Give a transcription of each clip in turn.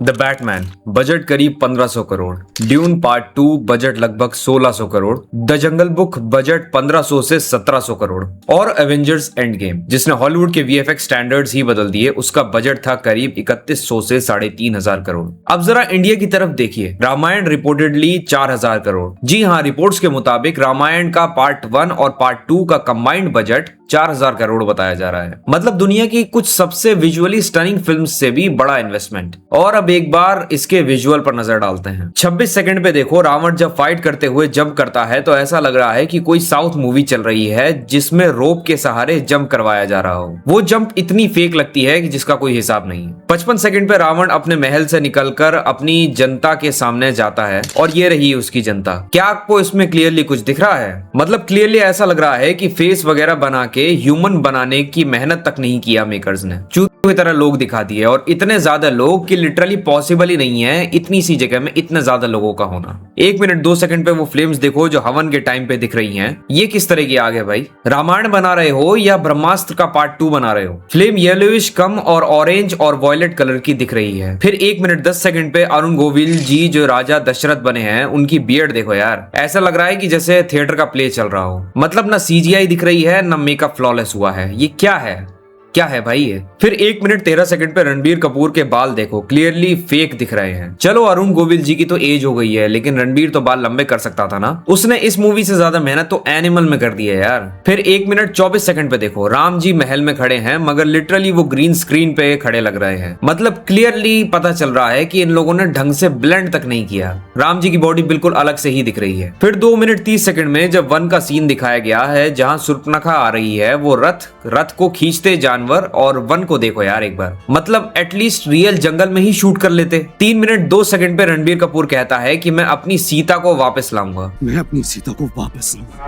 The Batman budget करीब 1500 crore, dune part 2 budget लगभग 1600 crore, the jungle book budget 1500 से 1700 करोड़ और एवेंजर्स एंड गेम जिसने हॉलीवुड के वीएफएक्स स्टैंडर्ड्स ही बदल दिए, उसका बजट था करीब 3100 से 3500 करोड़। अब जरा इंडिया की तरफ देखिए, रामायण रिपोर्टेडली 4000 करोड़। जी हाँ, रिपोर्ट्स के मुताबिक रामायण का पार्ट 1 और पार्ट 2 का कंबाइंड बजट 4000 करोड़ बताया जा रहा है। मतलब दुनिया की कुछ सबसे विजुअली स्टनिंग फिल्म्स से भी बड़ा इन्वेस्टमेंट। और अब एक बार इसके विजुअल पर नजर डालते हैं। 26 सेकंड पे देखो, रावण जब फाइट करते हुए जंप करता है तो ऐसा लग रहा है कि कोई साउथ मूवी चल रही है जिसमें रोप के सहारे जंप करवाया जा रहा हो। वो जंप इतनी फेक लगती है कि जिसका कोई हिसाब नहीं। 55 सेकंड पे रावण अपने महल से निकलकर अपनी जनता के सामने जाता है और ये रही उसकी जनता। क्या आपको इसमें क्लियरली कुछ दिख रहा है? मतलब क्लियरली ऐसा लग रहा है कि फेस वगैरह बना के ह्यूमन बनाने की मेहनत तक नहीं किया मेकर्स ने। चूतियों की तरह लोग दिखा दिए, और इतने ज्यादा लोग कि लिटरली पॉसिबल ही नहीं है इतनी सी जगह में इतने ज्यादा लोगों का होना। 1 मिनट 2 सेकंड पे वो फ्लेम्स देखो जो हवन के टाइम पे दिख रही हैं। ये किस तरह की आग है भाई? रामायण बना रहे हो या ब्रह्मास्त्र का पार्ट 2 बना रहे हो? फ्लेम येलोइश कम और ऑरेंज और वॉयलेट कलर की दिख रही है। फिर 1 मिनट 10 सेकंड पे अरुण गोविल जी जो राजा दशरथ बने हैं, उनकी बियर्ड देखो यार, ऐसा लग रहा है कि जैसे थिएटर का प्ले चल रहा हो। मतलब ना सीजीआई दिख रही है ना मेकअप फ्लॉलेस हुआ है। ये क्या है भाई ये? फिर 1 मिनट 13 सेकंड पे रणबीर कपूर के बाल देखो, क्लियरली फेक दिख रहे हैं। चलो अरुण गोविल जी की तो एज हो गई है, लेकिन रणबीर तो बाल लंबे कर सकता था ना। उसने इस मूवी से ज्यादा मेहनत तो एनिमल में कर दी है यार। फिर 1 मिनट 24 सेकंड पे देखो, राम जी महल में खड़े हैं मगर लिटरली वो ग्रीन स्क्रीन पे खड़े लग रहे हैं। मतलब क्लियरली पता चल रहा है कि इन लोगों ने ढंग से ब्लेंड तक नहीं किया। राम जी की बॉडी बिल्कुल अलग से ही दिख रही है। फिर 2 मिनट 30 सेकंड में जब वन का सीन दिखाया गया है जहां सुर्पनखा आ रही है, वो रथ को खींचते जानवर, और वन को देखो यार एक बार। मतलब एटलीस्ट रियल जंगल में ही शूट कर लेते। 3 मिनट 2 सेकंड पे रणबीर कपूर कहता है कि मैं अपनी सीता को वापस लाऊंगा।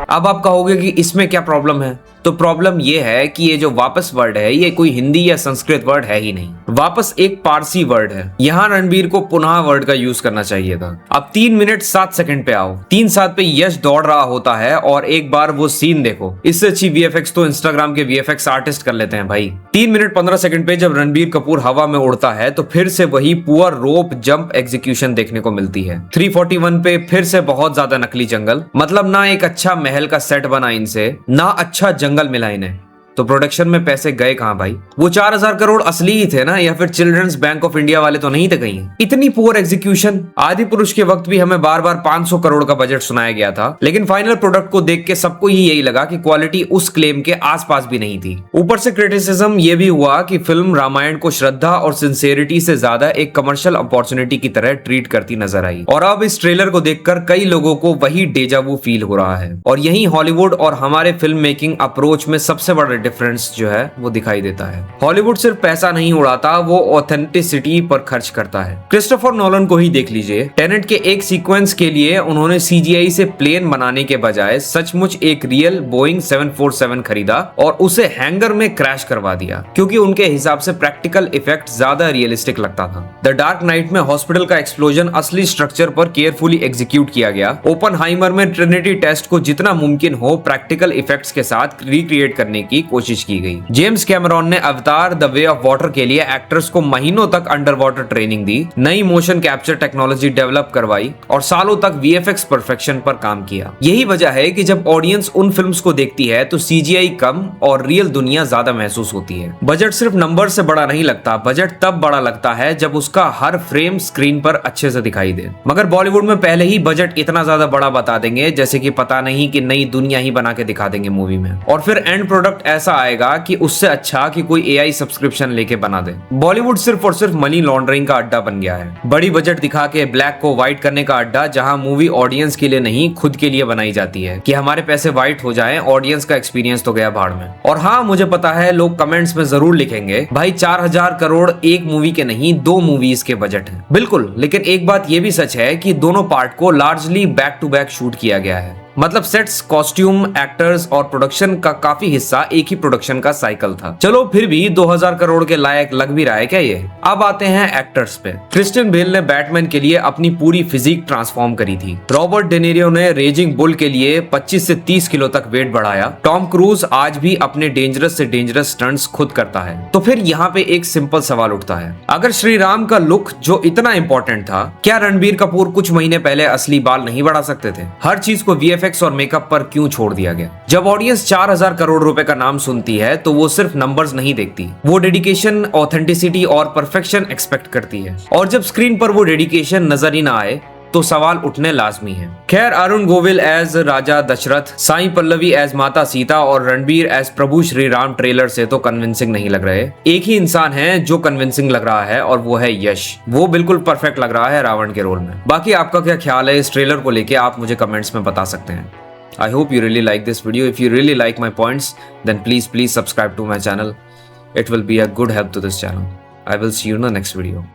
अब आप कहोगे कि इसमें क्या प्रॉब्लम है? तो प्रॉब्लम ये है कि ये जो वापस वर्ड है ये कोई हिंदी या संस्कृत वर्ड है ही नहीं। वापस एक पारसी वर्ड है। यहाँ रणबीर को पुनः वर्ड का यूज करना चाहिए था। अब 3 मिनट 7 सेकंड पे आओ। 3-7 पे यश दौड़ रहा होता है और एक बार वो सीन देखो। इससे अच्छी वीएफएक्स तो इंस्टाग्राम के वीएफएक्स आर्टिस्ट कर लेते हैं भाई। 3 मिनट 15 सेकंड पे जब रणबीर कपूर हवा में उड़ता है तो फिर से वही पुअर रोप जंप एग्जीक्यूशन देखने को मिलती है। 341 पे फिर से बहुत ज्यादा नकली जंगल। मतलब ना एक अच्छा महल का सेट बना इनसे, ना अच्छा जंगल मिला इन्हें। तो प्रोडक्शन में पैसे गए कहां भाई? वो 4000 करोड़ असली ही थे ना, या फिर चिल्ड्रंस बैंक ऑफ इंडिया वाले तो नहीं थे कहीं? इतनी पुअर एग्जीक्यूशन। आदि पुरुष के वक्त भी हमें बार बार 500 करोड़ का बजट सुनाया गया था, लेकिन फाइनल प्रोडक्ट को देख के सबको ही यही लगा कि क्वालिटी उस क्लेम के आसपास भी नहीं थी। ऊपर से क्रिटिसिज्म ये भी हुआ कि फिल्म रामायण को श्रद्धा और सिंसेरिटी से ज्यादा एक कमर्शियल अपॉर्चुनिटी की तरह ट्रीट करती नजर आई। और अब इस ट्रेलर को देखकर कई लोगों को वही डेजावू फील हो रहा है। और यही हॉलीवुड और हमारे फिल्म मेकिंग अप्रोच में सबसे बड़ा डिफरेंस जो है वो दिखाई देता है। हॉलीवुड सिर्फ पैसा नहीं उड़ाता, वो ऑथेंटिसिटी पर खर्च करता है। क्रिस्टोफर नोलन को ही देख लीजिए। टेनेट के एक सीक्वेंस के लिए उन्होंने सीजीआई से प्लेन बनाने के बजाय सचमुच एक रियल बोइंग 747 खरीदा और उसे हैंगर में क्रैश करवा दिया, क्योंकि उनके हिसाब से प्रैक्टिकल इफेक्ट ज्यादा रियलिस्टिक लगता था। द डार्क नाइट में हॉस्पिटल का एक्सप्लोजन असली स्ट्रक्चर पर केयरफुली एग्जीक्यूट किया गया। ओपनहाइमर में ट्रिनिटी टेस्ट को जितना मुमकिन हो प्रैक्टिकल इफेक्ट्स के साथ रिक्रिएट करने की कोशिश की गई। जेम्स कैमरॉन ने अवतार द वे ऑफ वाटर के लिए एक्टर्स को महीनों तक अंडर वाटर ट्रेनिंग दी, नई मोशन कैप्चर टेक्नोलॉजी डेवलप करवाई और सालों तक वीएफएक्स परफेक्शन पर काम किया। यही वजह है कि जब ऑडियंस उन फिल्म्स को देखती है तो सीजीआई कम और रियल दुनिया ज्यादा महसूस होती है। बजट सिर्फ नंबर से बड़ा नहीं लगता, बजट तब बड़ा लगता है जब उसका हर फ्रेम स्क्रीन पर अच्छे से दिखाई दे। मगर बॉलीवुड में पहले ही बजट इतना ज्यादा बड़ा बता देंगे जैसे कि पता नहीं कि नई दुनिया ही बना के दिखा देंगे मूवी में, और फिर एंड प्रोडक्ट ऐसा आएगा कि उससे अच्छा कि कोई एआई सब्सक्रिप्शन लेके बना दे। बॉलीवुड सिर्फ और सिर्फ मनी लॉन्ड्रिंग का अड्डा बन गया है। बड़ी बजट दिखा के ब्लैक को व्हाइट करने का अड्डा, जहां मूवी ऑडियंस के लिए नहीं खुद के लिए बनाई जाती है कि हमारे पैसे व्हाइट हो जाएं, ऑडियंस का एक्सपीरियंस तो गया भाड़ में। और हाँ, मुझे पता है लोग कमेंट्स में जरूर लिखेंगे भाई 4000 करोड़ एक मूवी के नहीं 2 मूवीज के बजट है। बिल्कुल, लेकिन एक बात ये भी सच है कि दोनों पार्ट को largely back to back shoot किया गया है। मतलब सेट्स, कॉस्ट्यूम, एक्टर्स और प्रोडक्शन का काफी हिस्सा एक ही प्रोडक्शन का साइकिल था। चलो फिर भी 2000 करोड़ के लायक लग भी रहा है क्या ये। अब आते हैं एक्टर्स पे। क्रिश्चियन बेल ने बैटमैन के लिए अपनी पूरी फिजिक ट्रांसफॉर्म करी थी। रॉबर्ट डेनिरो ने रेजिंग बुल के लिए 25 से 30 किलो तक वेट बढ़ाया। टॉम क्रूज आज भी अपने डेंजरस से डेंजरस स्टंट्स खुद करता है। तो फिर यहाँ पे एक सिंपल सवाल उठता है, अगर श्री राम का लुक जो इतना इंपॉर्टेंट था, क्या रणबीर कपूर कुछ महीने पहले असली बाल नहीं बढ़ा सकते थे? हर चीज को वीएफएक्स और मेकअप पर क्यों छोड़ दिया गया? जब ऑडियंस 4000 करोड़ रुपए का नाम सुनती है तो वो सिर्फ नंबर्स नहीं देखती, वो डेडिकेशन, ऑथेंटिसिटी और परफेक्शन एक्सपेक्ट करती है। और जब स्क्रीन पर वो डेडिकेशन नजर ही ना आए तो सवाल उठने लाजमी है। खैर, अरुण गोविल एज राजा दशरथ, साई पल्लवी एज माता सीता और रणबीर एज प्रभु श्री राम ट्रेलर से तो कन्विंसिंग नहीं लग रहे। एक ही इंसान है जो कन्विंसिंग लग रहा है और वो है यश। वो बिल्कुल परफेक्ट लग रहा है रावण के रोल में। बाकी आपका क्या ख्याल है इस ट्रेलर को लेके, आप मुझे कमेंट्स में बता सकते हैं। I hope you really like this video. If you really like my points, then please subscribe to my channel. It will be a good help to this channel. I will see you in the next video.